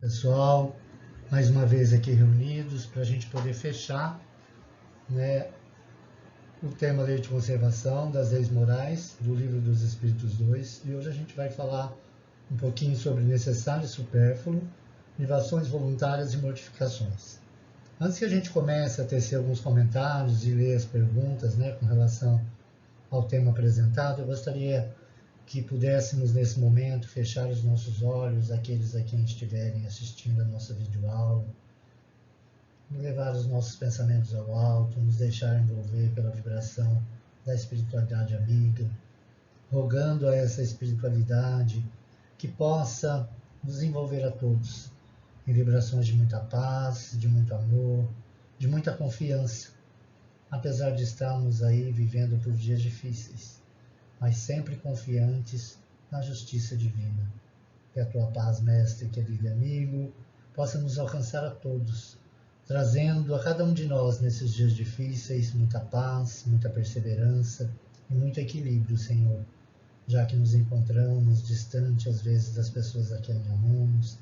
Pessoal, mais uma vez aqui reunidos para a gente poder fechar, né, o tema Lei de Conservação das Leis Morais do Livro dos Espíritos 2, e hoje a gente vai falar um pouquinho sobre necessário e supérfluo, privações voluntárias e mortificações. Antes que a gente comece a tecer alguns comentários e ler as perguntas, né, com relação ao tema apresentado, eu gostaria que pudéssemos nesse momento fechar os nossos olhos, aqueles a quem estiverem assistindo a nossa videoaula, levar os nossos pensamentos ao alto, nos deixar envolver pela vibração da espiritualidade amiga, rogando a essa espiritualidade que possa nos envolver a todos em vibrações de muita paz, de muito amor, de muita confiança, apesar de estarmos aí vivendo por dias difíceis, mas sempre confiantes na justiça divina. Que a tua paz, mestre, querido amigo, possa nos alcançar a todos, trazendo a cada um de nós nesses dias difíceis muita paz, muita perseverança e muito equilíbrio, Senhor, já que nos encontramos distante às vezes das pessoas a quem amamos,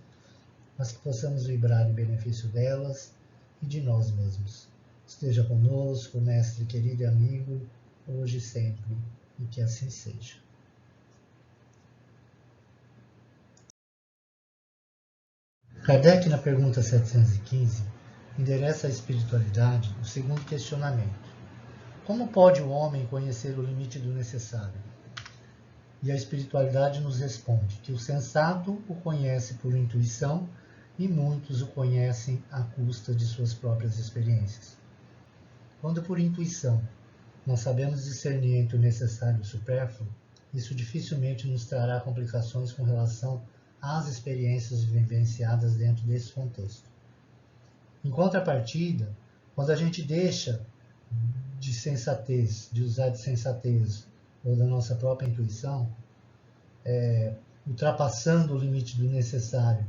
mas que possamos vibrar em benefício delas e de nós mesmos. Esteja conosco, mestre querido e amigo, hoje e sempre, e que assim seja. Kardec, na pergunta 715, endereça à espiritualidade o segundo questionamento: como pode o homem conhecer o limite do necessário? E a espiritualidade nos responde que o sensato o conhece por intuição e muitos o conhecem à custa de suas próprias experiências. Quando por intuição nós sabemos discernir entre o necessário e o supérfluo, isso dificilmente nos trará complicações com relação às experiências vivenciadas dentro desse contexto. Em contrapartida, quando a gente deixa de sensatez, de usar de sensatez ou da nossa própria intuição, ultrapassando o limite do necessário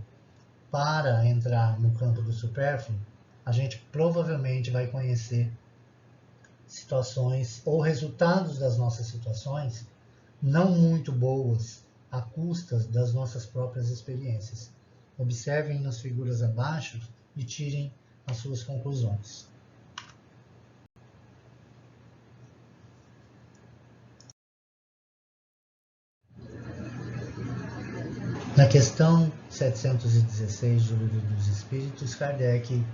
para entrar no campo do supérfluo, a gente provavelmente vai conhecer situações ou resultados das nossas situações não muito boas à custas das nossas próprias experiências. Observem nas figuras abaixo e tirem as suas conclusões. Na questão 716 do Livro dos Espíritos, Kardec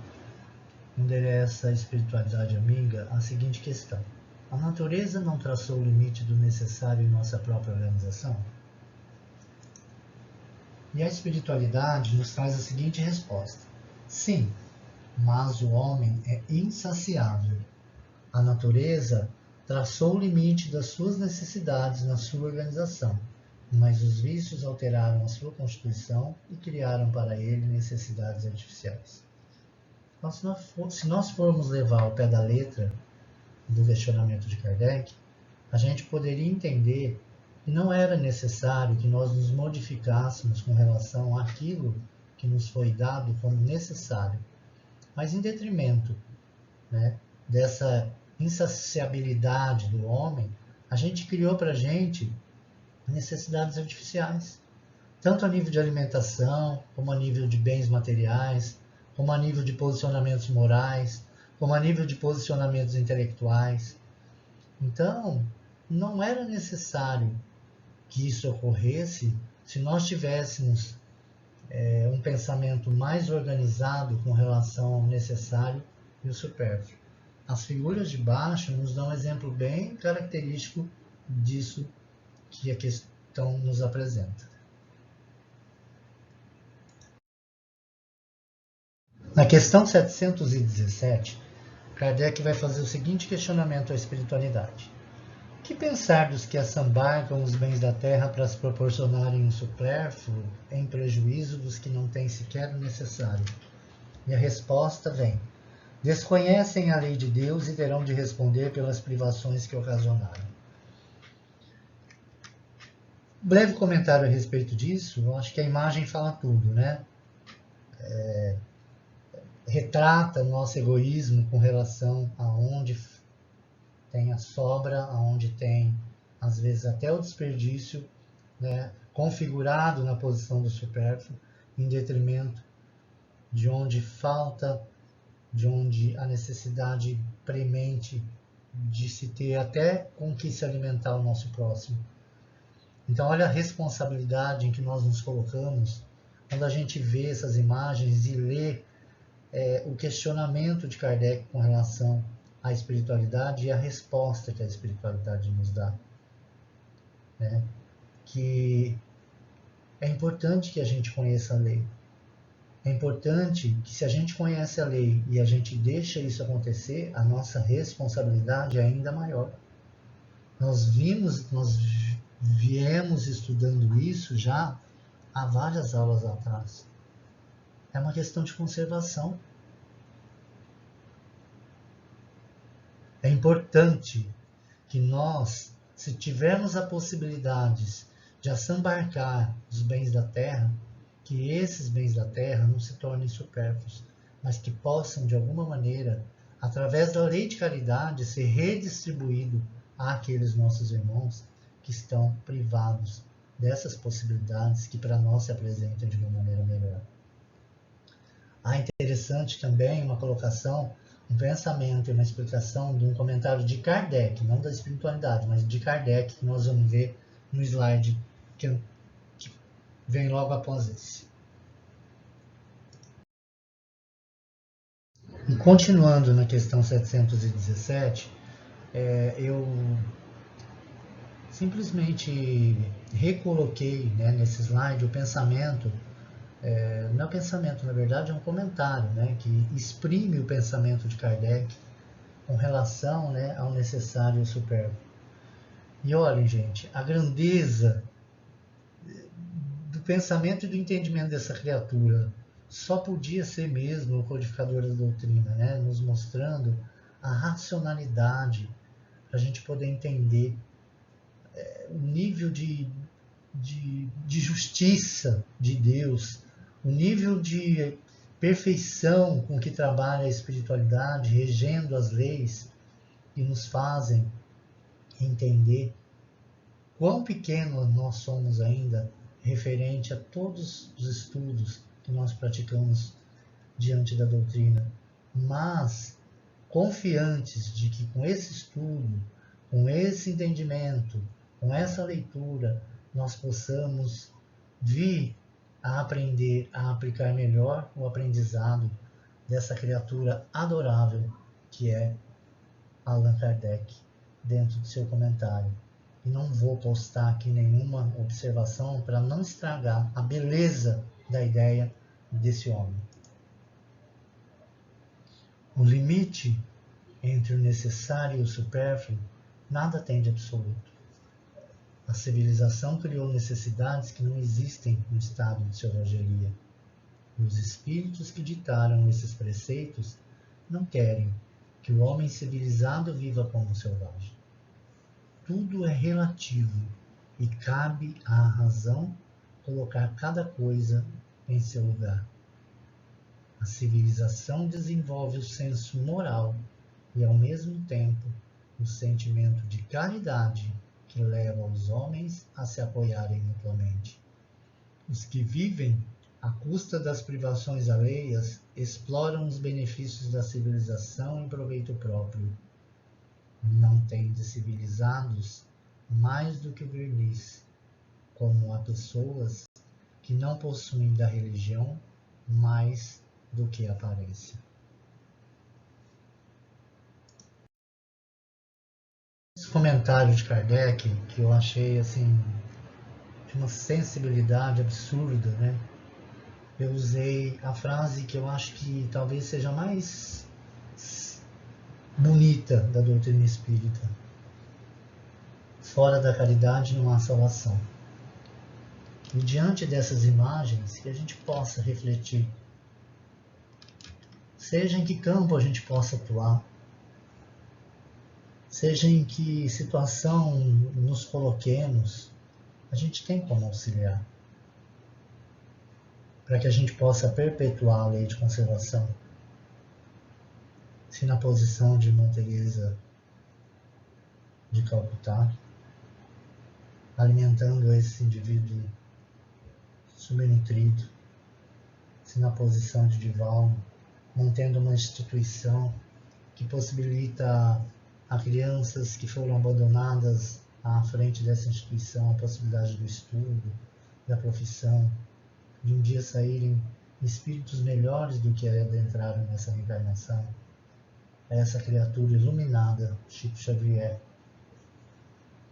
endereça a espiritualidade amiga a seguinte questão: a natureza não traçou o limite do necessário em nossa própria organização? E a espiritualidade nos traz a seguinte resposta: sim, mas o homem é insaciável. A natureza traçou o limite das suas necessidades na sua organização, mas os vícios alteraram a sua constituição e criaram para ele necessidades artificiais. Então, se nós formos levar ao pé da letra do questionamento de Kardec, a gente poderia entender que não era necessário que nós nos modificássemos com relação àquilo que nos foi dado como necessário, mas em detrimento, né, dessa insaciabilidade do homem, a gente criou para a gente necessidades artificiais, tanto a nível de alimentação, como a nível de bens materiais, como a nível de posicionamentos morais, como a nível de posicionamentos intelectuais. Então, não era necessário que isso ocorresse se nós tivéssemos um pensamento mais organizado com relação ao necessário e o supérfluo. As figuras de baixo nos dão um exemplo bem característico disso que a questão nos apresenta. Na questão 717, Kardec vai fazer o seguinte questionamento à espiritualidade: que pensar dos que assambarcam os bens da terra para se proporcionarem um supérfluo em prejuízo dos que não têm sequer o necessário? E a resposta vem: desconhecem a lei de Deus e terão de responder pelas privações que ocasionaram. Breve comentário a respeito disso. Eu acho que a imagem fala tudo, né? Retrata o nosso egoísmo com relação a onde tem a sobra, aonde tem, às vezes, até o desperdício, né, configurado na posição do supérfluo, em detrimento de onde falta, de onde a necessidade premente de se ter até com que se alimentar o nosso próximo. Então, olha a responsabilidade em que nós nos colocamos quando a gente vê essas imagens e lê o questionamento de Kardec com relação à espiritualidade e a resposta que a espiritualidade nos dá. Né? Que é importante que a gente conheça a lei. É importante que, se a gente conhece a lei e a gente deixa isso acontecer, a nossa responsabilidade é ainda maior. Nós viemos estudando isso já há várias aulas atrás. É uma questão de conservação. É importante que nós, se tivermos a possibilidade de assambarcar os bens da terra, que esses bens da terra não se tornem supérfluos, mas que possam, de alguma maneira, através da lei de caridade, ser redistribuído àqueles nossos irmãos que estão privados dessas possibilidades que para nós se apresentam de uma maneira melhor. Interessante também uma colocação, um pensamento e uma explicação de um comentário de Kardec, não da espiritualidade, mas de Kardec, que nós vamos ver no slide que vem logo após esse. E continuando na questão 717, eu simplesmente recoloquei, né, nesse slide o pensamento. Não é pensamento, na verdade é um comentário, né, que exprime o pensamento de Kardec com relação, né, ao necessário e ao supérfluo. E olhem, gente, a grandeza do pensamento e do entendimento dessa criatura só podia ser mesmo o codificador da doutrina, né, nos mostrando a racionalidade para a gente poder entender o nível de justiça de Deus, o nível de perfeição com que trabalha a espiritualidade, regendo as leis que nos fazem entender quão pequeno nós somos ainda referente a todos os estudos que nós praticamos diante da doutrina, mas confiantes de que com esse estudo, com esse entendimento, com essa leitura, nós possamos vir a aprender, a aplicar melhor o aprendizado dessa criatura adorável que é Allan Kardec, dentro do seu comentário. E não vou postar aqui nenhuma observação para não estragar a beleza da ideia desse homem. O limite entre o necessário e o supérfluo nada tem de absoluto. A civilização criou necessidades que não existem no estado de selvageria. E os espíritos que ditaram esses preceitos não querem que o homem civilizado viva como selvagem. Tudo é relativo e cabe à razão colocar cada coisa em seu lugar. A civilização desenvolve o senso moral e, ao mesmo tempo, o sentimento de caridade que leva os homens a se apoiarem mutuamente. Os que vivem à custa das privações alheias exploram os benefícios da civilização em proveito próprio. Não têm de civilizados mais do que o verniz, como há pessoas que não possuem da religião mais do que a aparência. Esse comentário de Kardec, que eu achei assim de uma sensibilidade absurda, né? Eu usei a frase que eu acho que talvez seja mais bonita da doutrina espírita. Fora da caridade não há salvação. E diante dessas imagens, que a gente possa refletir, seja em que campo a gente possa atuar, seja em que situação nos coloquemos, a gente tem como auxiliar, para que a gente possa perpetuar a lei de conservação. Se na posição de Irmã Teresa de Calcutá, alimentando esse indivíduo subnutrido, se se na posição de Divaldo, mantendo uma instituição que possibilita a crianças que foram abandonadas à frente dessa instituição a possibilidade do estudo, da profissão, de um dia saírem espíritos melhores do que adentraram nessa reencarnação. Essa criatura iluminada, Chico Xavier,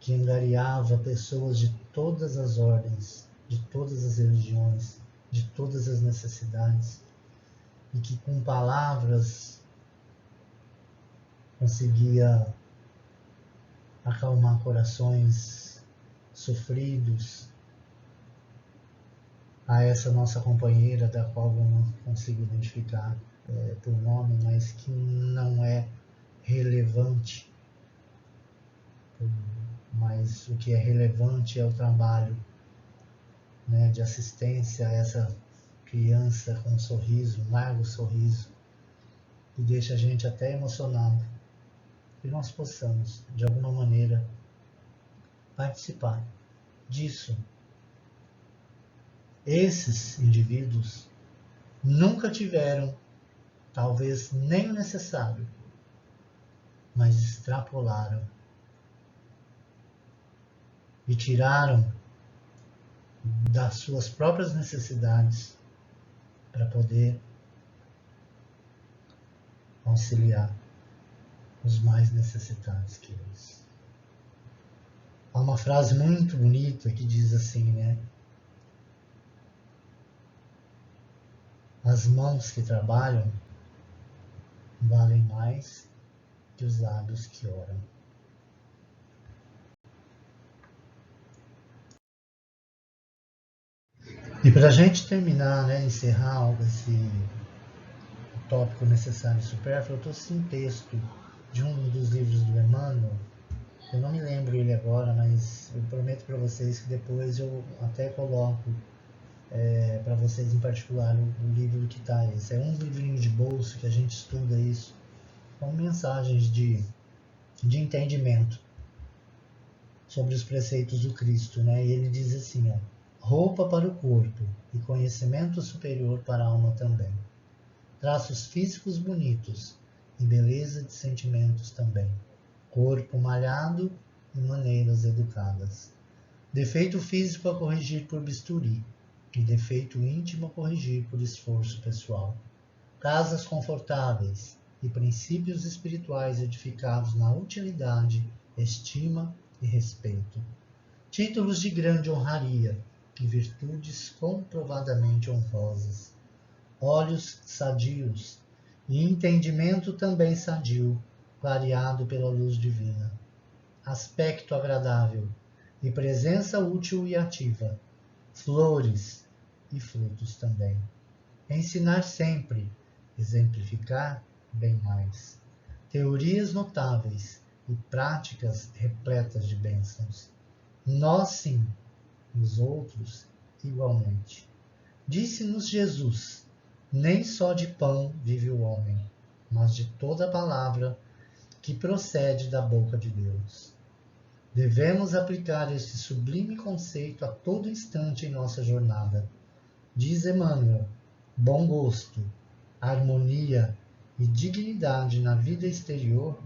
que angariava pessoas de todas as ordens, de todas as religiões, de todas as necessidades, e que com palavras conseguia acalmar corações sofridos. A essa nossa companheira, da qual eu não consigo identificar por nome, mas que não é relevante, mas o que é relevante é o trabalho, né, de assistência a essa criança com um sorriso, um largo sorriso, que deixa a gente até emocionado. Que nós possamos, de alguma maneira, participar disso. Esses indivíduos nunca tiveram, talvez nem o necessário, mas extrapolaram e tiraram das suas próprias necessidades para poder auxiliar os mais necessitados que eles. Há uma frase muito bonita que diz assim, né? As mãos que trabalham valem mais que os lábios que oram. E para a gente terminar, né, encerrar esse tópico necessário e supérfluo, eu trouxe um texto de um dos livros do Emmanuel. Eu não me lembro ele agora, mas eu prometo para vocês que depois eu até coloco para vocês em particular o livro que está. Esse é um livrinho de bolso que a gente estuda isso com mensagens de entendimento sobre os preceitos do Cristo, né? E ele diz assim, ó, roupa para o corpo e conhecimento superior para a alma também. Traços físicos bonitos e beleza de sentimentos também. Corpo malhado e maneiras educadas. Defeito físico a corrigir por bisturi e defeito íntimo a corrigir por esforço pessoal. Casas confortáveis e princípios espirituais edificados na utilidade, estima e respeito. Títulos de grande honraria e virtudes comprovadamente honrosas. Olhos sadios e entendimento também sadio, clareado pela luz divina. Aspecto agradável e presença útil e ativa. Flores e frutos também. Ensinar sempre, exemplificar bem mais. Teorias notáveis e práticas repletas de bênçãos. Nós sim, os outros igualmente. Disse-nos Jesus, nem só de pão vive o homem, mas de toda palavra que procede da boca de Deus. Devemos aplicar este sublime conceito a todo instante em nossa jornada. Diz Emmanuel, bom gosto, harmonia e dignidade na vida exterior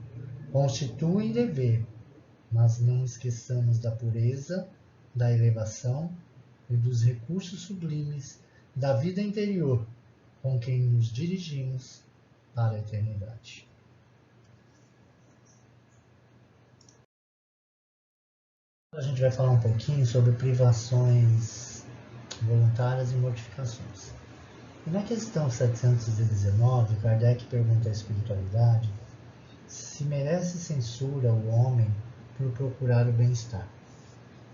constituem dever, mas não esqueçamos da pureza, da elevação e dos recursos sublimes da vida interior com quem nos dirigimos para a eternidade. A gente vai falar um pouquinho sobre privações voluntárias e mortificações. E na questão 719, Kardec pergunta à espiritualidade se merece censura o homem por procurar o bem-estar.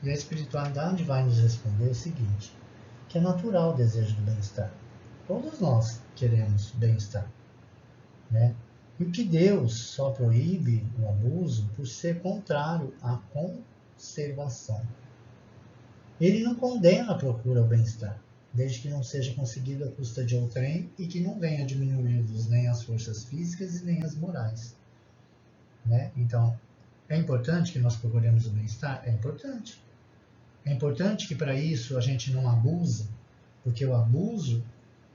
E a espiritualidade vai nos responder o seguinte, que é natural o desejo do bem-estar. Todos nós queremos bem-estar, né? E que Deus só proíbe o abuso por ser contrário à conservação. Ele não condena a procura ao bem-estar, desde que não seja conseguido à custa de outrem e que não venha diminuir-vos nem as forças físicas e nem as morais, né? Então, é importante que nós procuremos o bem-estar? É importante. É importante que para isso a gente não abuse, porque o abuso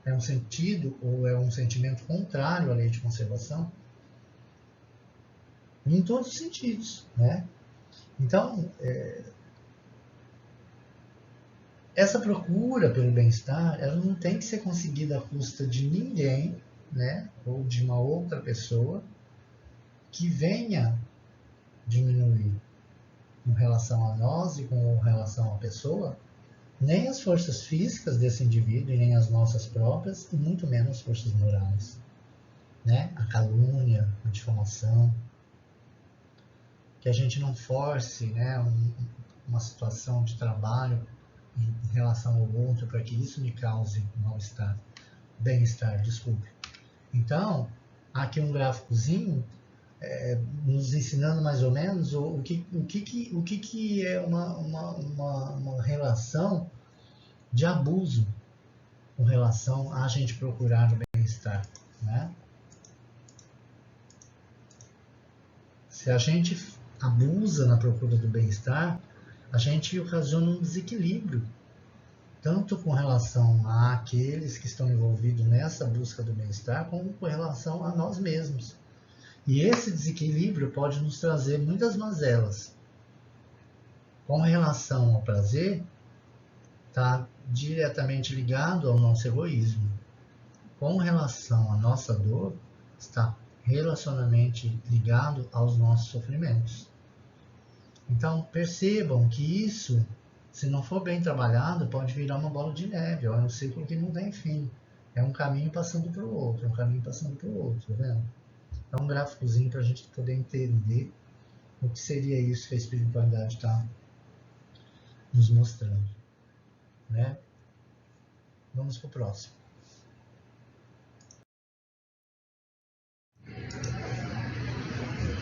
é um sentido ou é um sentimento contrário à lei de conservação? Em todos os sentidos, né? Então, essa procura pelo bem-estar, ela não tem que ser conseguida à custa de ninguém, né? Ou de uma outra pessoa que venha diminuir com relação a nós e com relação à pessoa, nem as forças físicas desse indivíduo e nem as nossas próprias, e muito menos as forças morais, né? A calúnia, a difamação, que a gente não force, né, uma situação de trabalho em relação ao outro para que isso me cause mal-estar, bem-estar, desculpe. Então, aqui um gráficozinho nos ensinando mais ou menos o que é uma relação de abuso com relação a gente procurar o bem-estar, né? Se a gente abusa na procura do bem-estar, a gente ocasiona um desequilíbrio, tanto com relação àqueles que estão envolvidos nessa busca do bem-estar, como com relação a nós mesmos. E esse desequilíbrio pode nos trazer muitas mazelas. Com relação ao prazer, está diretamente ligado ao nosso egoísmo. Com relação à nossa dor, está relacionalmente ligado aos nossos sofrimentos. Então, percebam que isso, se não for bem trabalhado, pode virar uma bola de neve, é um ciclo que não tem fim. É um caminho passando para o outro, um caminho passando para o outro, tá vendo? É um gráficozinho para a gente poder entender o que seria isso que a espiritualidade está nos mostrando, né? Vamos para o próximo.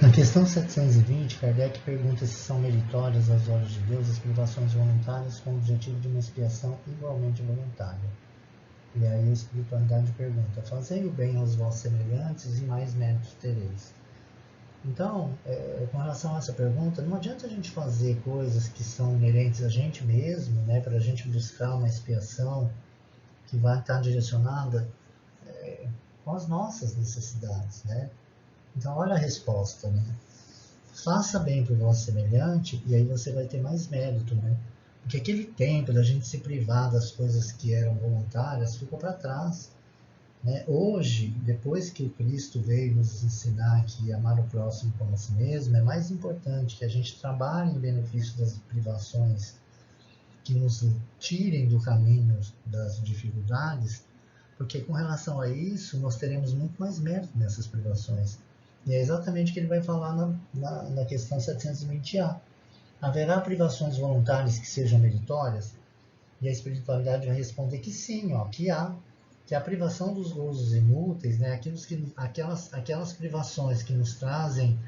Na questão 720, Kardec pergunta se são meritórias aos olhos de Deus as privações voluntárias com o objetivo de uma expiação igualmente voluntária. E aí a espiritualidade pergunta: fazei o bem aos vossos semelhantes e mais méritos tereis. Então, com relação a essa pergunta, não adianta a gente fazer coisas que são inerentes a gente mesmo, né, para a gente buscar uma expiação que vai estar direcionada com as nossas necessidades, né? Então, olha a resposta, né? Faça bem para o vosso semelhante e aí você vai ter mais mérito, né? Porque aquele tempo da gente se privar das coisas que eram voluntárias ficou para trás, né? Hoje, depois que o Cristo veio nos ensinar que amar o próximo como a si mesmo, é mais importante que a gente trabalhe em benefício das privações que nos tirem do caminho das dificuldades, porque com relação a isso nós teremos muito mais mérito nessas privações. E é exatamente o que ele vai falar na questão 720A. Haverá privações voluntárias que sejam meritórias? E a espiritualidade vai responder que sim, ó, que há. Que a privação dos gozos inúteis, né, aquelas privações que nos trazem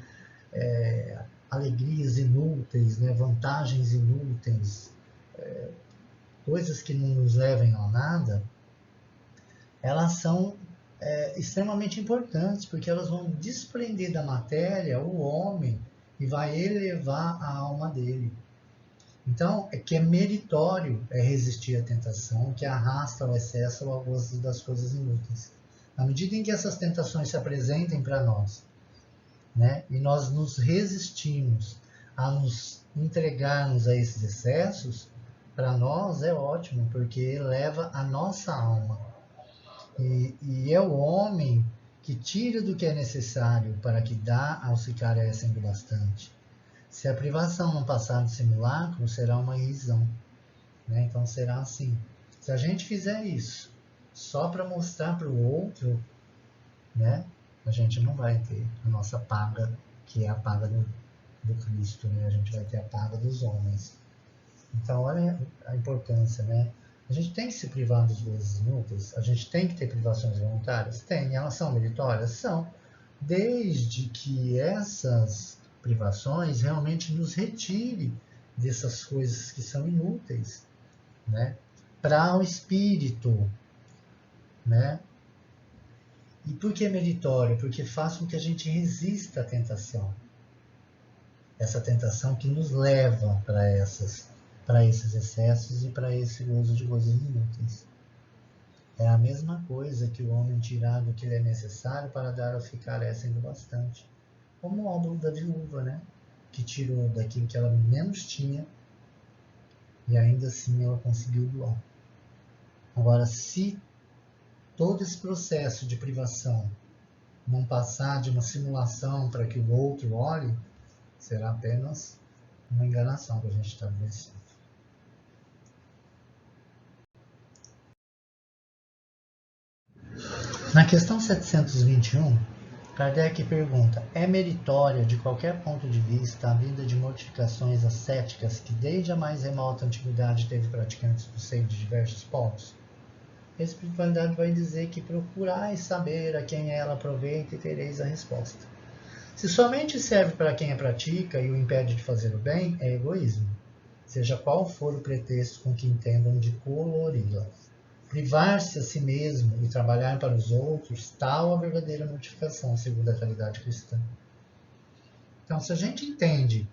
alegrias inúteis, né, vantagens inúteis, coisas que não nos levem a nada, elas são extremamente importantes, porque elas vão desprender da matéria o homem e vai elevar a alma dele. Então, que é meritório resistir à tentação, que arrasta ao excesso ou ao gozo das coisas inúteis. À medida em que essas tentações se apresentem para nós, né, e nós nos resistimos a nos entregarmos a esses excessos, para nós é ótimo, porque eleva a nossa alma. E é o homem que tira do que é necessário para que dá ao se carecem do bastante. Se a privação não passar do simulacro, será uma irrisão, né? Então será assim. Se a gente fizer isso só para mostrar para o outro, né, a gente não vai ter a nossa paga, que é a paga do Cristo, né? A gente vai ter a paga dos homens. Então olha a importância, né? A gente tem que se privar dos gozos inúteis? A gente tem que ter privações voluntárias? Tem. Elas são meritórias? São. Desde que essas privações realmente nos retire dessas coisas que são inúteis, né? Para o espírito, né? E por que meritório? Porque faz com que a gente resista à tentação. Essa tentação que nos leva para esses excessos e para esse uso de coisas inúteis. É a mesma coisa que o homem tirar do que lhe é necessário para dar ao que carecem do bastante. Como o óbolo da viúva, né? Que tirou daquilo que ela menos tinha e ainda assim ela conseguiu doar. Agora, se todo esse processo de privação não passar de uma simulação para que o outro olhe, será apenas uma enganação que a gente está vivenciando. Na questão 721, Kardec pergunta: é meritória, de qualquer ponto de vista, a vida de mortificações ascéticas que desde a mais remota antiguidade teve praticantes do seio de diversos povos? A espiritualidade vai dizer que procurai saber a quem ela aproveita e tereis a resposta. Se somente serve para quem a pratica e o impede de fazer o bem, é egoísmo, seja qual for o pretexto com que entendam de colori-la. Privar-se a si mesmo e trabalhar para os outros, tal a verdadeira mortificação, segundo a caridade cristã. Então, se a gente entende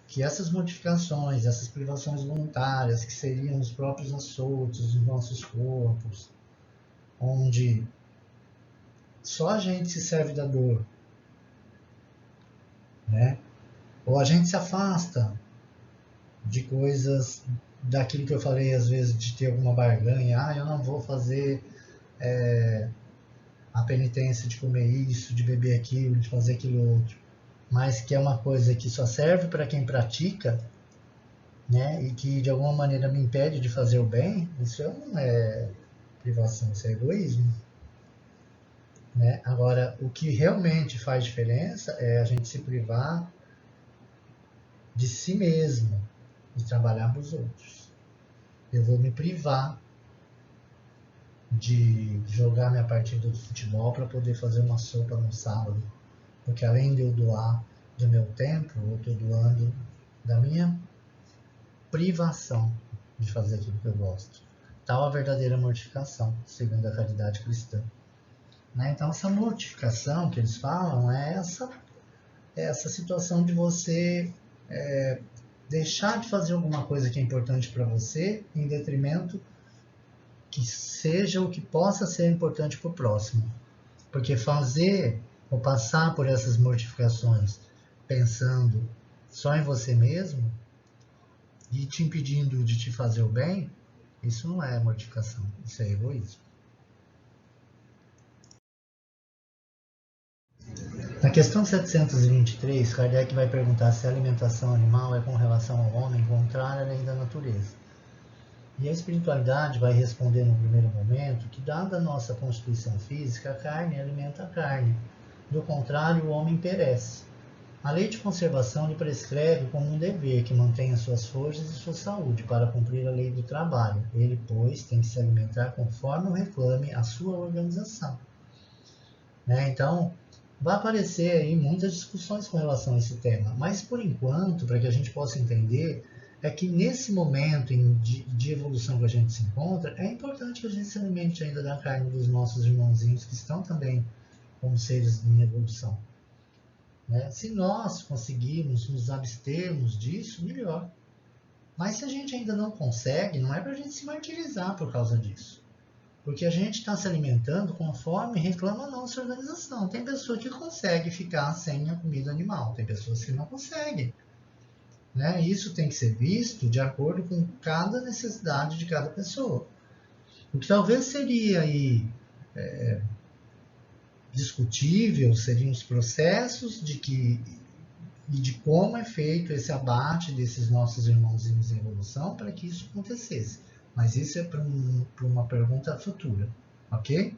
que essas mortificações, essas privações voluntárias, que seriam os próprios açoites dos nossos corpos, onde só a gente se serve da dor, né? Ou a gente se afasta de coisas, daquilo que eu falei às vezes, de ter alguma barganha, eu não vou fazer a penitência de comer isso, de beber aquilo, de fazer aquilo outro, mas que é uma coisa que só serve para quem pratica, né, e que de alguma maneira me impede de fazer o bem, isso não é privação, isso é egoísmo. Né? Agora, o que realmente faz diferença é a gente se privar de si mesmo e trabalhar para os outros. Eu vou me privar de jogar minha partida de futebol para poder fazer uma sopa no sábado, porque além de eu doar do meu tempo, eu estou doando da minha privação de fazer aquilo que eu gosto. Tal a verdadeira mortificação, segundo a caridade cristã. Né? Então, essa mortificação que eles falam é essa situação de você deixar de fazer alguma coisa que é importante para você em detrimento que seja o que possa ser importante para o próximo. Porque fazer ou passar por essas mortificações pensando só em você mesmo e te impedindo de te fazer o bem, isso não é mortificação, isso é egoísmo. Na questão 723, Kardec vai perguntar se a alimentação animal é com relação ao homem contrária à lei da natureza. E a espiritualidade vai responder no primeiro momento que, dada a nossa constituição física, a carne alimenta a carne. Do contrário, o homem perece. A lei de conservação lhe prescreve como um dever que mantenha suas forças e sua saúde para cumprir a lei do trabalho. Ele, pois, tem que se alimentar conforme o reclame a sua organização. Né? Então, vai aparecer aí muitas discussões com relação a esse tema, mas por enquanto, para que a gente possa entender, é que nesse momento de evolução que a gente se encontra, é importante que a gente se alimente ainda da carne dos nossos irmãozinhos que estão também como seres em evolução. Né? Se nós conseguirmos nos abstermos disso, melhor. Mas se a gente ainda não consegue, não é para a gente se martirizar por causa disso. Porque a gente está se alimentando conforme reclama a nossa organização. Tem pessoa que consegue ficar sem a comida animal, tem pessoas que não conseguem. Né? Isso tem que ser visto de acordo com cada necessidade de cada pessoa. O que talvez seria aí, discutível seriam os processos e de como é feito esse abate desses nossos irmãozinhos em evolução para que isso acontecesse. Mas isso é para uma pergunta futura, ok?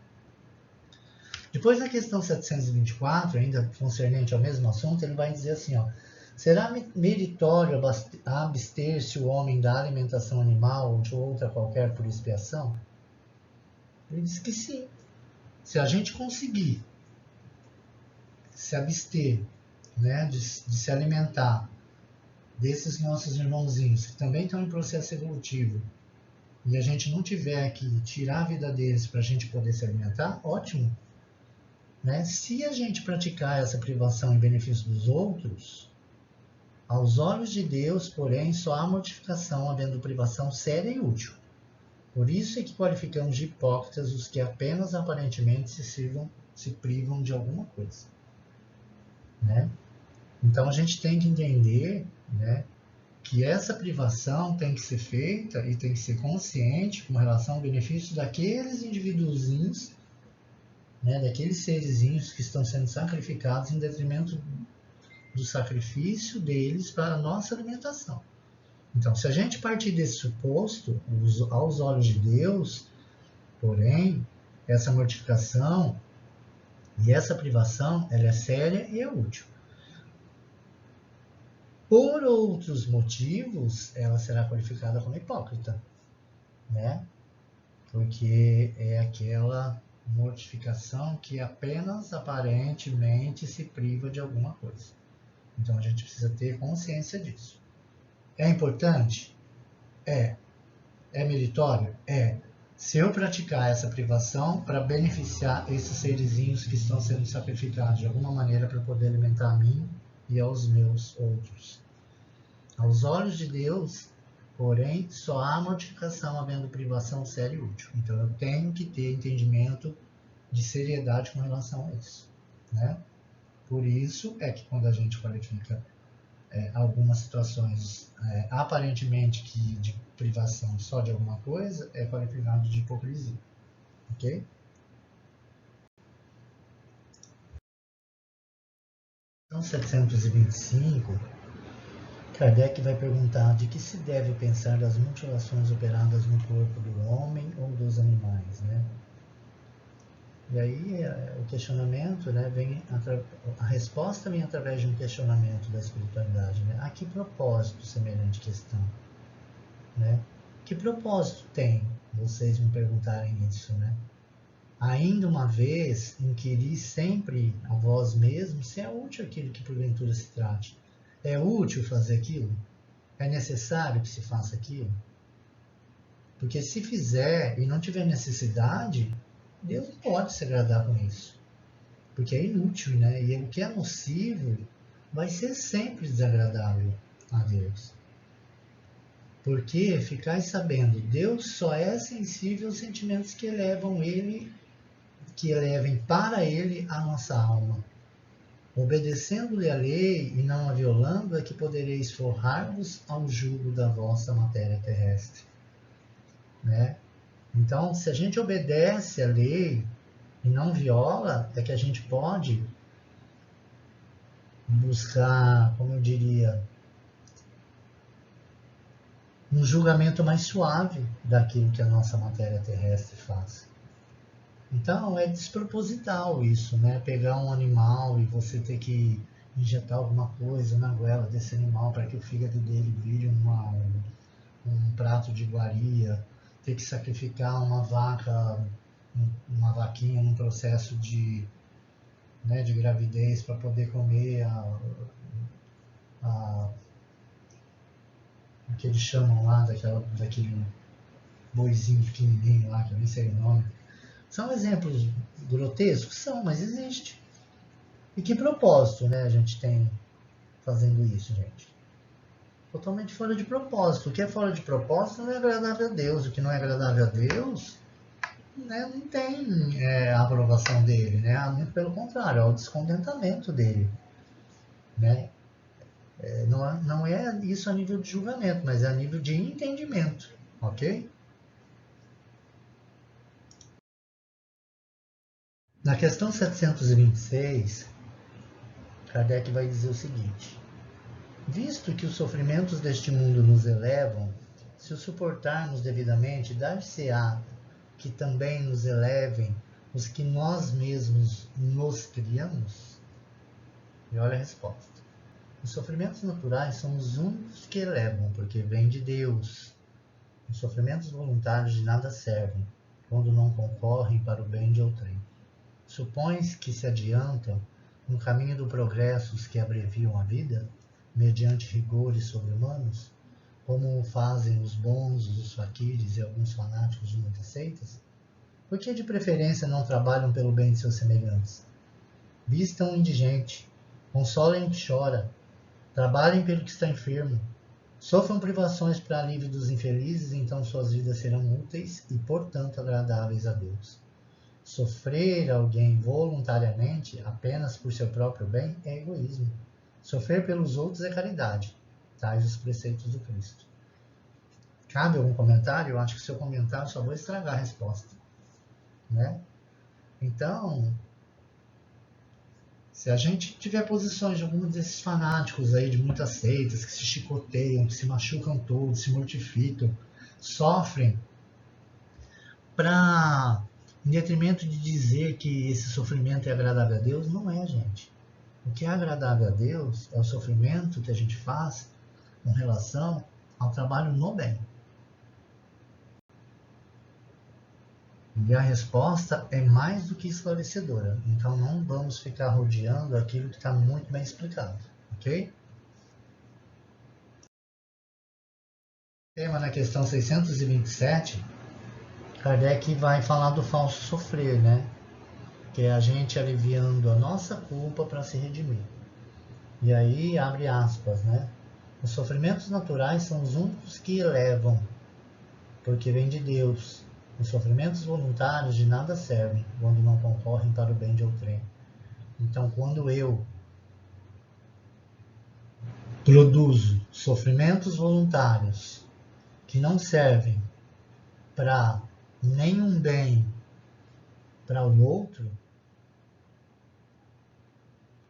Depois, na questão 724, ainda concernente ao mesmo assunto, ele vai dizer assim, ó, será meritório abster-se o homem da alimentação animal ou de outra qualquer por expiação? Ele diz que sim. Se a gente conseguir se abster, né, de se alimentar desses nossos irmãozinhos que também estão em processo evolutivo e a gente não tiver que tirar a vida deles para a gente poder se alimentar, ótimo. Né? Se a gente praticar essa privação em benefício dos outros, aos olhos de Deus, porém, só há mortificação havendo privação séria e útil. Por isso é que qualificamos de hipócritas os que apenas aparentemente se privam de alguma coisa, né? Então a gente tem que entender, né, que essa privação tem que ser feita e tem que ser consciente com relação ao benefício daqueles indivíduozinhos, né, daqueles serizinhos que estão sendo sacrificados em detrimento do sacrifício deles para a nossa alimentação. Então, se a gente partir desse suposto, aos olhos de Deus, porém, essa mortificação e essa privação, ela é séria e é útil. Por outros motivos, ela será qualificada como hipócrita, né? Porque é aquela mortificação que apenas aparentemente se priva de alguma coisa. Então a gente precisa ter consciência disso. É importante? É. É meritório? É. Se eu praticar essa privação para beneficiar esses serizinhos que estão sendo sacrificados de alguma maneira para poder alimentar a mim e aos meus outros. Aos olhos de Deus, porém, só há mortificação havendo privação séria e útil. Então eu tenho que ter entendimento de seriedade com relação a isso, né? Por isso é que quando a gente qualifica algumas situações aparentemente que de privação só de alguma coisa, é qualificado de hipocrisia, ok? Então, 725, Kardec vai perguntar de que se deve pensar das mutilações operadas no corpo do homem ou dos animais, né? E aí o questionamento, né, a resposta vem através de um questionamento da espiritualidade, né? A que propósito semelhante questão, né? Que propósito tem vocês me perguntarem isso, né? Ainda uma vez, inquirir sempre a vós mesmos se é útil aquilo que porventura se trate. É útil fazer aquilo? É necessário que se faça aquilo? Porque se fizer e não tiver necessidade, Deus não pode se agradar com isso. Porque é inútil, né? E o que é nocivo vai ser sempre desagradável a Deus. Porque, ficai sabendo, Deus só é sensível aos sentimentos que elevem para Ele a nossa alma. Obedecendo-lhe a lei e não a violando, é que podereis forrar-vos ao jugo da vossa matéria terrestre, né? Então, se a gente obedece a lei e não viola, é que a gente pode buscar, como eu diria, um julgamento mais suave daquilo que a nossa matéria terrestre faz. Então, é desproposital isso, né? Pegar um animal e você ter que injetar alguma coisa na goela desse animal para que o fígado dele vire um prato de iguaria, ter que sacrificar uma vaquinha num processo de gravidez para poder comer o que eles chamam lá, daquele boizinho pequenininho lá, que eu nem sei o nome. São exemplos grotescos? São, mas existe. E que propósito, né, a gente tem fazendo isso, gente? Totalmente fora de propósito. O que é fora de propósito não é agradável a Deus. O que não é agradável a Deus, né, não tem a aprovação dele, né? Muito pelo contrário, é o descontentamento dele, né? Não é isso a nível de julgamento, mas é a nível de entendimento, ok? Na questão 726, Kardec vai dizer o seguinte: visto que os sofrimentos deste mundo nos elevam, se os suportarmos devidamente, dar-se-á que também nos elevem os que nós mesmos nos criamos? E olha a resposta. Os sofrimentos naturais são os únicos que elevam, porque vêm de Deus. Os sofrimentos voluntários de nada servem, quando não concorrem para o bem de outrem. Supões que se adiantam no caminho do progresso os que abreviam a vida, mediante rigores sobre-humanos, como o fazem os bons, os faquires e alguns fanáticos de muitas seitas? Por que de preferência não trabalham pelo bem de seus semelhantes? Vistam o indigente, consolem o que chora, trabalhem pelo que está enfermo, Sofram privações para alívio dos infelizes, então suas vidas serão úteis e, portanto, agradáveis a Deus. Sofrer alguém voluntariamente apenas por seu próprio bem é egoísmo. Sofrer pelos outros é caridade, tais os preceitos do Cristo. Cabe algum comentário? Eu acho que seu comentário só vou estragar a resposta, né? Então, se a gente tiver posições de alguns desses fanáticos aí, de muitas seitas, que se chicoteiam, que se machucam todos, se mortificam, sofrem, em detrimento de dizer que esse sofrimento é agradável a Deus, não é, gente. O que é agradável a Deus é o sofrimento que a gente faz com relação ao trabalho no bem. E a resposta é mais do que esclarecedora. Então não vamos ficar rodeando aquilo que está muito bem explicado, ok? Tema na questão 627, Kardec vai falar do falso sofrer, né? Que é a gente aliviando a nossa culpa para se redimir. E aí, abre aspas, né? Os sofrimentos naturais são os únicos que elevam, porque vêm de Deus. Os sofrimentos voluntários de nada servem, quando não concorrem para o bem de outrem. Então, quando eu produzo sofrimentos voluntários que não servem para nenhum bem para o outro,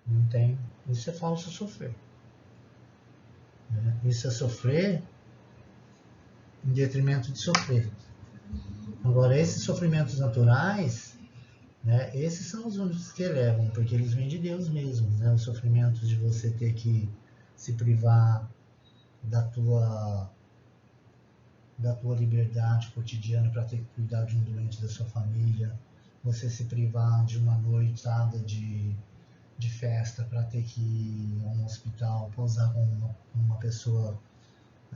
não tem. Isso é falso sofrer. Isso é sofrer em detrimento de sofrer. Agora, esses sofrimentos naturais, né, esses são os únicos que elevam, porque eles vêm de Deus mesmo, né? Os sofrimentos de você ter que se privar da tua liberdade cotidiana para ter que cuidar de um doente da sua família, você se privar de uma noitada de festa para ter que ir a um hospital, pousar com uma pessoa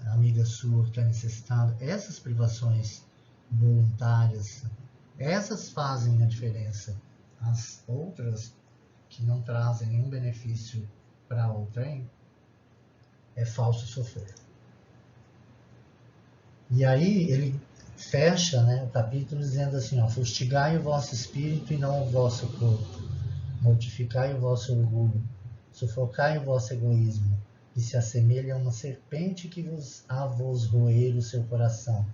amiga sua que está necessitada. Essas privações voluntárias, essas fazem a diferença. As outras que não trazem nenhum benefício para outrem, é falso sofrer. E aí ele fecha, né, o capítulo dizendo assim, ó, fustigai o vosso espírito e não o vosso corpo, mortificai o vosso orgulho, sufocai o vosso egoísmo, que se assemelha a uma serpente que vos roer o seu coração,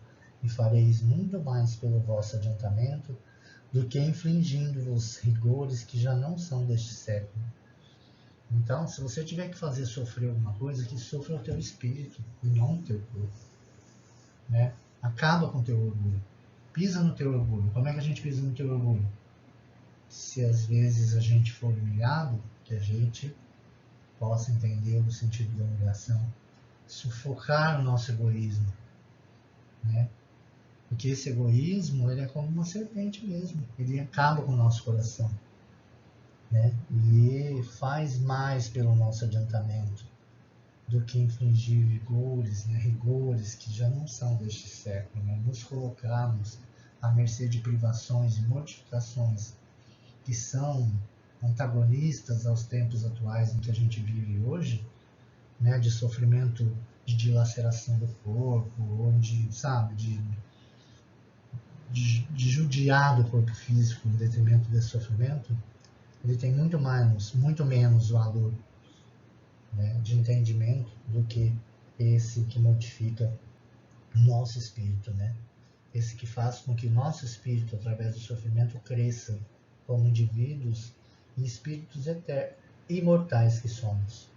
e fareis muito mais pelo vosso adiantamento do que infligindo-vos rigores que já não são deste século. Então, se você tiver que fazer sofrer alguma coisa, que sofra o teu espírito e não o teu corpo, né? Acaba com o teu orgulho, pisa no teu orgulho. Como é que a gente pisa no teu orgulho? Se às vezes a gente for humilhado, que a gente possa entender o sentido da humilhação, sufocar o nosso egoísmo, né? Porque esse egoísmo, ele é como uma serpente mesmo, ele acaba com o nosso coração, né? E faz mais pelo nosso adiantamento do que infligir rigores, né? Rigores que já não são deste século, né? Nos colocarmos à mercê de privações e mortificações que são antagonistas aos tempos atuais em que a gente vive hoje, né, de sofrimento, de dilaceração do corpo, ou de judiar do corpo físico em detrimento desse sofrimento, ele tem muito menos valor, né, de entendimento do que esse que mortifica o nosso espírito, né? Esse que faz com que o nosso espírito, através do sofrimento, cresça como indivíduos e espíritos imortais que somos.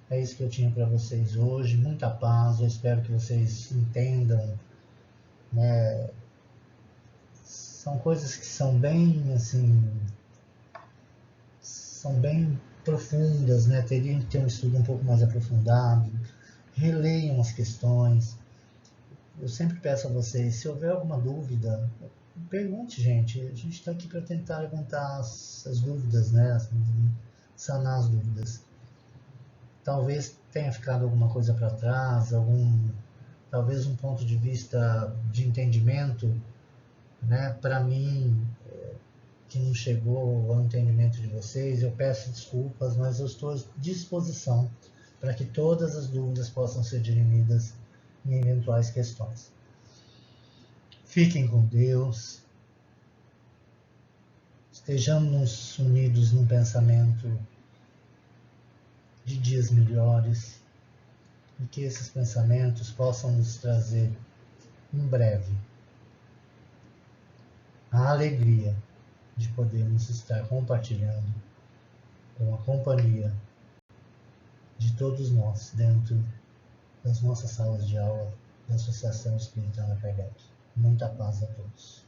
É isso que eu tinha para vocês hoje, muita paz, eu espero que vocês entendam, né? São coisas que são bem, assim, são bem profundas, né? Teriam que ter um estudo um pouco mais aprofundado, releiam as questões. Eu sempre peço a vocês, se houver alguma dúvida, pergunte, gente. A gente está aqui para tentar levantar as dúvidas, né? Sanar as dúvidas. Talvez tenha ficado alguma coisa para trás, talvez um ponto de vista de entendimento, né? Para mim, que não chegou ao entendimento de vocês, eu peço desculpas, mas eu estou à disposição para que todas as dúvidas possam ser dirimidas em eventuais questões. Fiquem com Deus, estejamos unidos num pensamento de dias melhores e que esses pensamentos possam nos trazer em breve a alegria de podermos estar compartilhando com a companhia de todos nós dentro das nossas salas de aula da Associação Espírita Allan Kardec. Muita paz a todos.